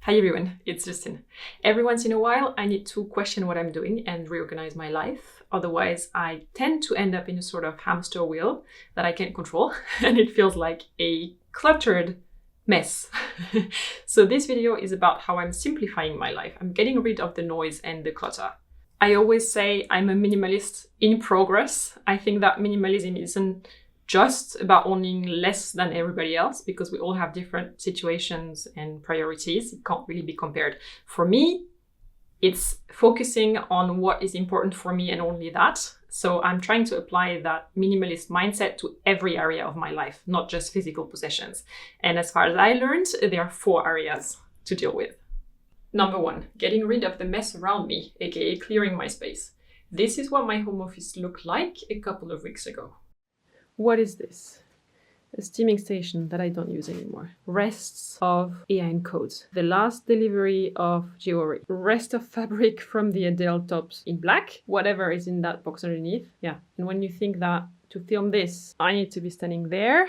Hi everyone, it's Justine. Every once in a while, I need to question what I'm doing and reorganize my life. Otherwise, I tend to end up in a sort of hamster wheel that I can't control, and it feels like a cluttered mess. So this video is about how I'm simplifying my life. I'm getting rid of the noise and the clutter. I always say I'm a minimalist in progress. I think that minimalism isn't just about owning less than everybody else, because we all have different situations and priorities. It can't really be compared. For me, it's focusing on what is important for me and only that. So I'm trying to apply that minimalist mindset to every area of my life, not just physical possessions. And as far as I learned, there are 4 areas to deal with. Number 1, getting rid of the mess around me, aka clearing my space. This is what my home office looked like a couple of weeks ago. What is this? A steaming station that I don't use anymore. Rests of AIN codes. The last delivery of jewelry. Rest of fabric from the Adele tops in black. Whatever is in that box underneath. Yeah. And when you think that to film this, I need to be standing there.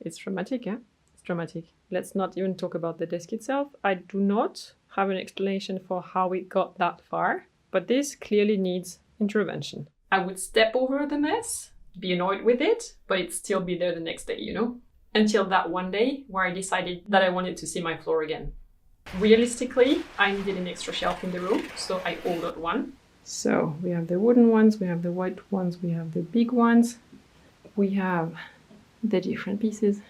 It's dramatic, yeah? It's dramatic. Let's not even talk about the desk itself. I do not have an explanation for how it got that far, but this clearly needs intervention. I would step over the mess, be annoyed with it, but it'd still be there the next day, you know? Until that one day where I decided that I wanted to see my floor again. Realistically, I needed an extra shelf in the room, so I ordered one. So we have the wooden ones, we have the white ones, we have the big ones. We have the different pieces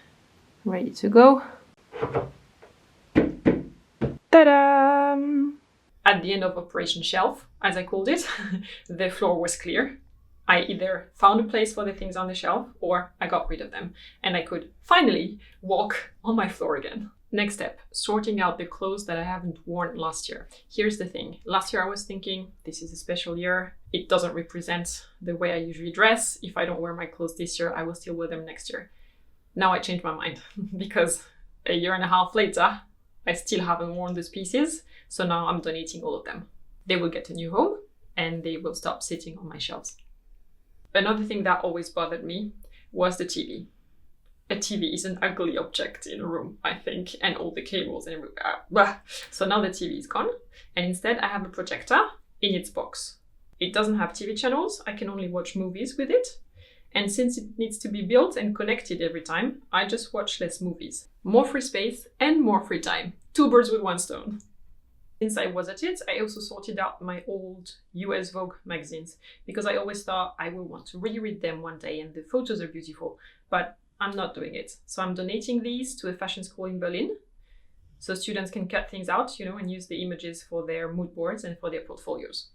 ready to go. Ta-da! At the end of Operation Shelf, as I called it, the floor was clear. I either found a place for the things on the shelf or I got rid of them, and I could finally walk on my floor again. Next step, sorting out the clothes that I haven't worn last year. Here's the thing. Last year I was thinking, this is a special year. It doesn't represent the way I usually dress. If I don't wear my clothes this year, I will still wear them next year. Now I changed my mind because a year and a half later, I still haven't worn those pieces. So now I'm donating all of them. They will get a new home and they will stop sitting on my shelves. Another thing that always bothered me was the TV. A TV is an ugly object in a room, I think, and all the cables and everywhere. So now the TV is gone, and instead I have a projector in its box. It doesn't have TV channels. I can only watch movies with it. And since it needs to be built and connected every time, I just watch less movies. More free space and more free time. 2 birds with one stone. Since I was at it, I also sorted out my old US Vogue magazines because I always thought I will want to reread them one day and the photos are beautiful, but I'm not doing it. So I'm donating these to a fashion school in Berlin so students can cut things out, and use the images for their mood boards and for their portfolios.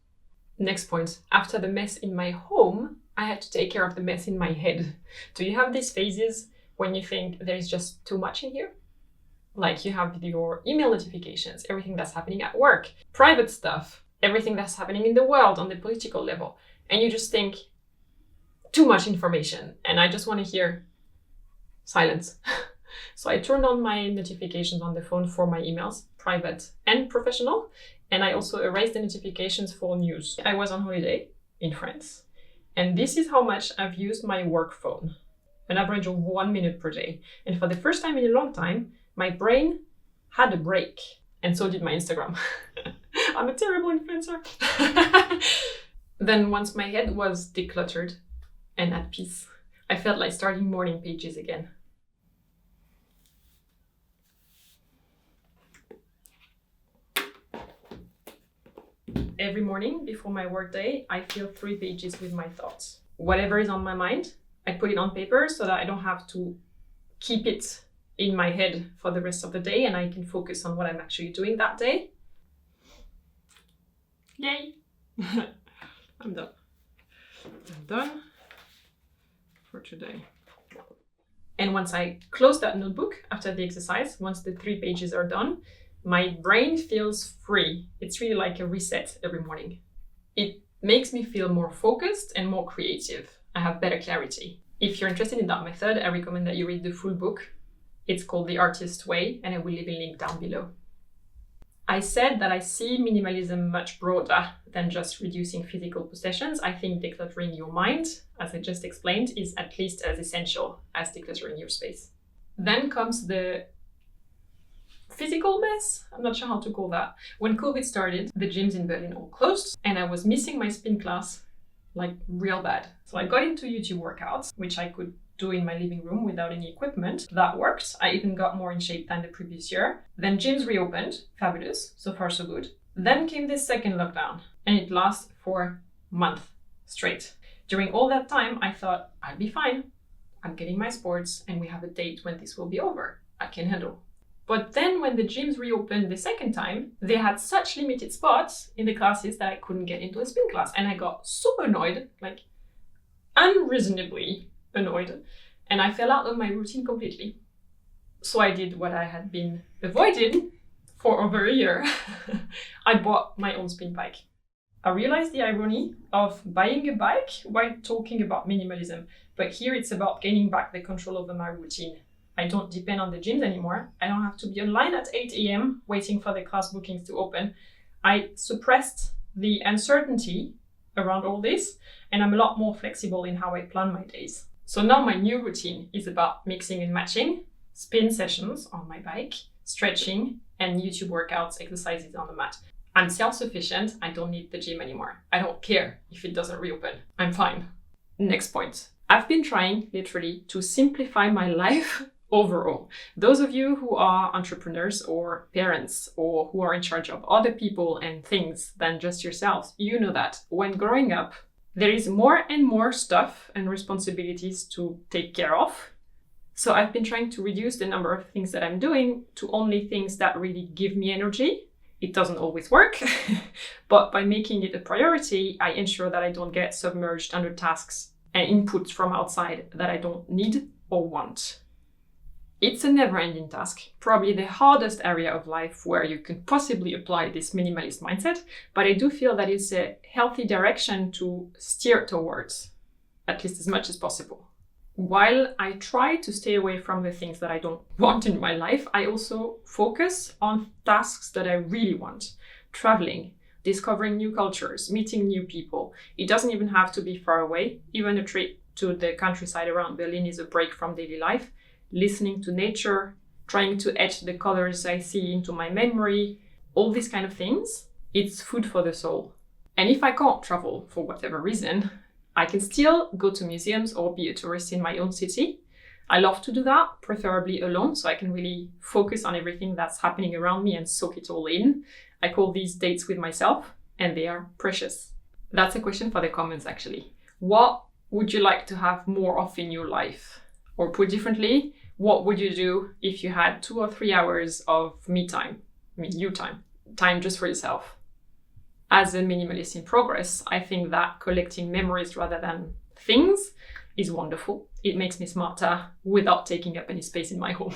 Next point, after the mess in my home, I had to take care of the mess in my head. Do you have these phases when you think there's just too much in here? Like you have your email notifications, everything that's happening at work, private stuff, everything that's happening in the world on the political level. And you just think, too much information. And I just want to hear silence. So I turned on my notifications on the phone for my emails, private and professional. And I also erased the notifications for news. I was on holiday in France. And this is how much I've used my work phone. An average of 1 minute per day. And for the first time in a long time, my brain had a break, and so did my Instagram. I'm a terrible influencer. Then once my head was decluttered and at peace, I felt like starting morning pages again. Every morning before my workday, I fill 3 pages with my thoughts. Whatever is on my mind, I put it on paper so that I don't have to keep it in my head for the rest of the day and I can focus on what I'm actually doing that day. Yay! I'm done. I'm done for today. And once I close that notebook after the exercise, once the 3 pages are done, my brain feels free. It's really like a reset every morning. It makes me feel more focused and more creative. I have better clarity. If you're interested in that method, I recommend that you read the full book. It's called The Artist's Way, and I will leave a link down below. I said that I see minimalism much broader than just reducing physical possessions. I think decluttering your mind, as I just explained, is at least as essential as decluttering your space. Then comes the logistical mess. I'm not sure how to call that. When COVID started, the gyms in Berlin all closed and I was missing my spin class like real bad. So I got into YouTube workouts, which I could do in my living room without any equipment. That worked. I even got more in shape than the previous year. Then gyms reopened. Fabulous. So far, so good. Then came this second lockdown and it lasted for a month straight. During all that time, I thought, I'll be fine. I'm getting my sports and we have a date when this will be over. I can handle. But then when the gyms reopened the second time, they had such limited spots in the classes that I couldn't get into a spin class. And I got super annoyed, like unreasonably annoyed. And I fell out of my routine completely. So I did what I had been avoiding for over a year. I bought my own spin bike. I realized the irony of buying a bike while talking about minimalism. But here it's about gaining back the control over my routine. I don't depend on the gyms anymore. I don't have to be online at 8 a.m. waiting for the class bookings to open. I suppressed the uncertainty around all this, and I'm a lot more flexible in how I plan my days. So now my new routine is about mixing and matching, spin sessions on my bike, stretching, and YouTube workouts, exercises on the mat. I'm self-sufficient. I don't need the gym anymore. I don't care if it doesn't reopen. I'm fine. Next point. I've been trying literally to simplify my life overall. Those of you who are entrepreneurs or parents or who are in charge of other people and things than just yourselves, you know that when growing up, there is more and more stuff and responsibilities to take care of. So I've been trying to reduce the number of things that I'm doing to only things that really give me energy. It doesn't always work, but by making it a priority, I ensure that I don't get submerged under tasks and inputs from outside that I don't need or want. It's a never-ending task, probably the hardest area of life where you can possibly apply this minimalist mindset, but I do feel that it's a healthy direction to steer towards, at least as much as possible. While I try to stay away from the things that I don't want in my life, I also focus on tasks that I really want. Traveling, discovering new cultures, meeting new people. It doesn't even have to be far away. Even a trip to the countryside around Berlin is a break from daily life. Listening to nature, trying to etch the colors I see into my memory, all these kind of things, it's food for the soul. And if I can't travel for whatever reason, I can still go to museums or be a tourist in my own city. I love to do that, preferably alone, so I can really focus on everything that's happening around me and soak it all in. I call these dates with myself, and they are precious. That's a question for the comments, actually. What would you like to have more of in your life? Or put differently, what would you do if you had 2 or 3 hours of me time? You time just for yourself. As a minimalist in progress, I think that collecting memories rather than things is wonderful. It makes me smarter without taking up any space in my home.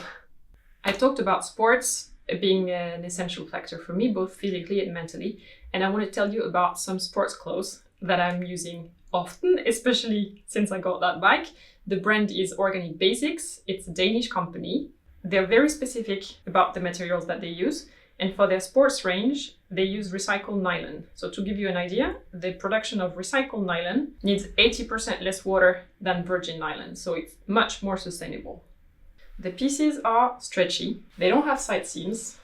I talked about sports being an essential factor for me, both physically and mentally. And I want to tell you about some sports clothes that I'm using often, especially since I got that bike. The brand is Organic Basics. It's a Danish company. They're very specific about the materials that they use. And for their sports range, they use recycled nylon. So to give you an idea, the production of recycled nylon needs 80% less water than virgin nylon. So it's much more sustainable. The pieces are stretchy. They don't have side seams,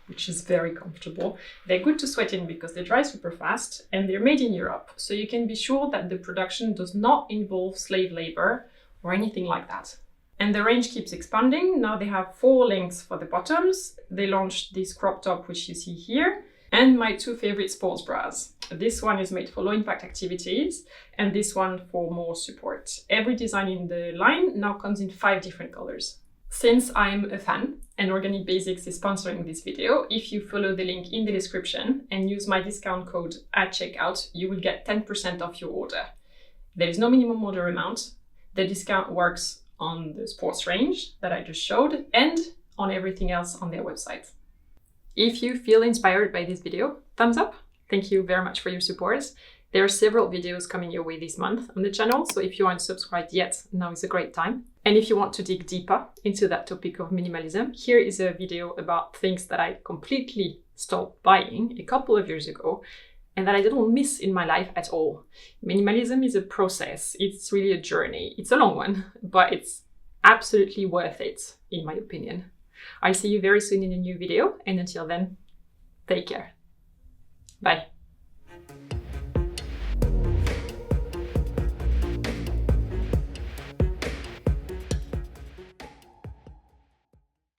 which is very comfortable. They're good to sweat in because they dry super fast, and they're made in Europe. So you can be sure that the production does not involve slave labor or anything like that. And the range keeps expanding. Now they have 4 lengths for the bottoms. They launched this crop top, which you see here, and my 2 favorite sports bras. This one is made for low impact activities, and this one for more support. Every design in the line now comes in 5 different colors. Since I'm a fan and Organic Basics is sponsoring this video, if you follow the link in the description and use my discount code at checkout, you will get 10% off your order. There is no minimum order amount. The discount works on the sports range that I just showed and on everything else on their website. If you feel inspired by this video, thumbs up. Thank you very much for your support. There are several videos coming your way this month on the channel, so if you aren't subscribed yet, now is a great time. And if you want to dig deeper into that topic of minimalism, here is a video about things that I completely stopped buying a couple of years ago and that I didn't miss in my life at all. Minimalism is a process. It's really a journey. It's a long one, but it's absolutely worth it, in my opinion. I'll see you very soon in a new video, and until then, take care. Bye.